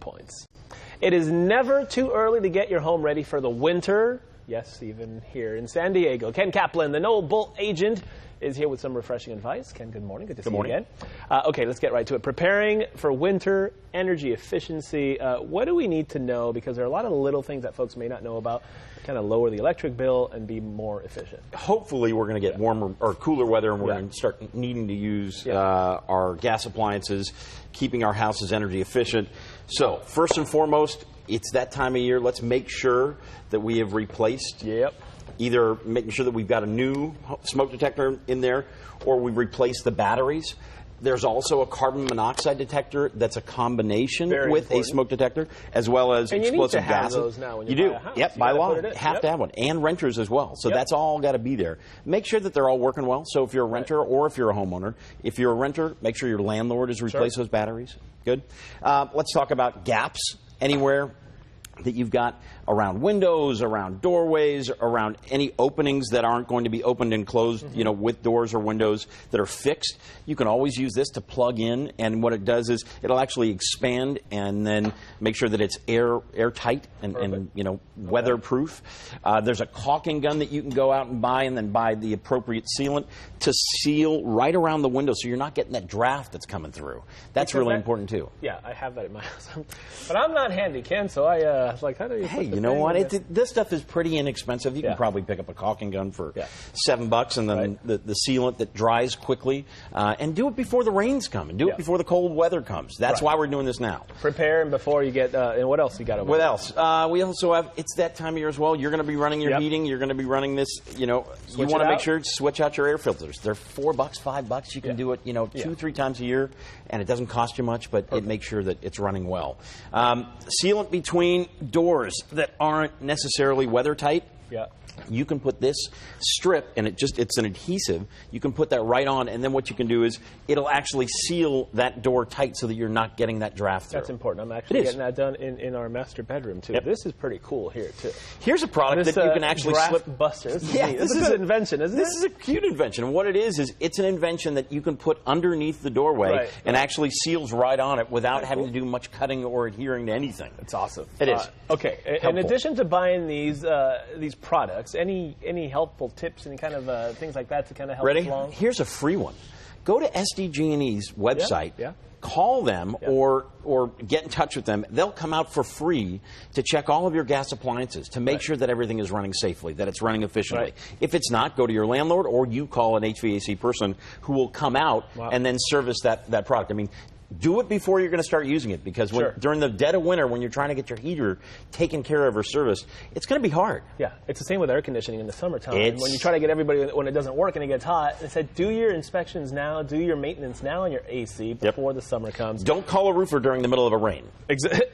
points. It is never too early to get your home ready for the winter. Yes, even here in San Diego. Ken Kaplan, the No Bull agent, is here with some refreshing advice. Ken, good morning. Good to see you again. Okay, let's get right to it. Preparing for winter, energy efficiency. What do we need to know? Because there are a lot of little things that folks may not know about. Kind of lower the electric bill and be more efficient. Hopefully we're going to get warmer or cooler weather, and we're going to start needing to use our gas appliances, keeping our houses energy efficient. So first and foremost, it's that time of year. Let's make sure that we have replaced either making sure that we've got a new smoke detector in there, or we've replaced the batteries. There's also a carbon monoxide detector that's a combination with a smoke detector, as well as explosive gases. Those now when you do. Yep, by law, have to have one, and renters as well. So that's all got to be there. Make sure that they're all working well. So if you're a renter or if you're a homeowner, if you're a renter, make sure your landlord has replaced those batteries. Good. Let's talk about gaps anywhere that you've got around windows, around doorways, around any openings that aren't going to be opened and closed, you know, with doors or windows that are fixed. You can always use this to plug in, and what it does is it'll actually expand and then make sure that it's airtight and you know, weatherproof. There's a caulking gun that you can go out and buy then buy the appropriate sealant to seal right around the window so you're not getting that draft that's coming through. That's really important too. Yeah, I have that in my house. But I'm not handy, Ken, so I like, how do you you know what? This stuff is pretty inexpensive. You can probably pick up a caulking gun for $7, and then the sealant that dries quickly. And do it before the rains come, and do it before the cold weather comes. That's why we're doing this now. Prepare before you get. And what else you got over What else? We also have. It's that time of year as well. You're going to be running your heating. You're going to be running this. You know, you want to make sure to switch out your air filters. They're $4, $5. You can do it. You know, 2-3 times a year, and it doesn't cost you much, but it makes sure that it's running well. Sealant between doors that aren't necessarily weather tight. You can put this strip, and it's an adhesive. You can put that right on, and then what you can do is it'll actually seal that door tight so that you're not getting that draft through. That's important. I'm actually getting that done in our master bedroom too. This is pretty cool here too. Here's a product that you can actually slip buster. This is an invention, isn't it? This is a cute invention. And what it is it's an invention that you can put underneath the doorway and actually seals right on it without having to do much cutting or adhering to anything. It's awesome. It is. Okay. In addition to buying these products, any helpful tips, any kind of things like that to kind of help us along? Here's a free one. Go to SDG&E's website. Call them or get in touch with them. They'll come out for free to check all of your gas appliances to make sure that everything is running safely, that it's running efficiently. If it's not, go to your landlord, or you call an HVAC person who will come out and then service that product. I mean, do it before you're going to start using it, because during the dead of winter, when you're trying to get your heater taken care of or serviced, it's going to be hard. Yeah, it's the same with air conditioning in the summertime. When you try to get everybody, when it doesn't work and it gets hot, they said do your inspections now, do your maintenance now on your AC before the summer comes. Don't call a roofer during the middle of a rain.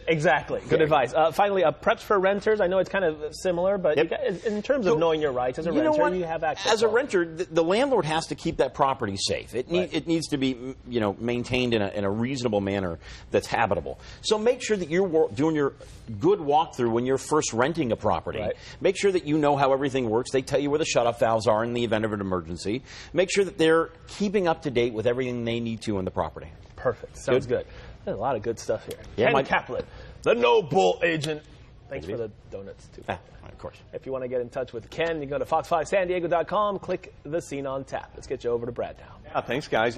Exactly. Good advice. Finally, preps for renters. I know it's kind of similar, but you guys, in terms of knowing your rights as a renter, you have access. As a renter, the landlord has to keep that property safe. It needs to be maintained in a reasonable manner that's habitable. So make sure that you're doing your good walkthrough when you're first renting a property. Make sure that you know how everything works. They tell you where the shutoff valves are in the event of an emergency. Make sure that they're keeping up to date with everything they need to on the property. Perfect. Sounds good. There's a lot of good stuff here. Ken Kaplan, the No Bull agent. Thanks for the donuts, too. Of course. If you want to get in touch with Ken, you go to fox5sandiego.com, click the Scene on Tap. Let's get you over to Brad now. Thanks, guys.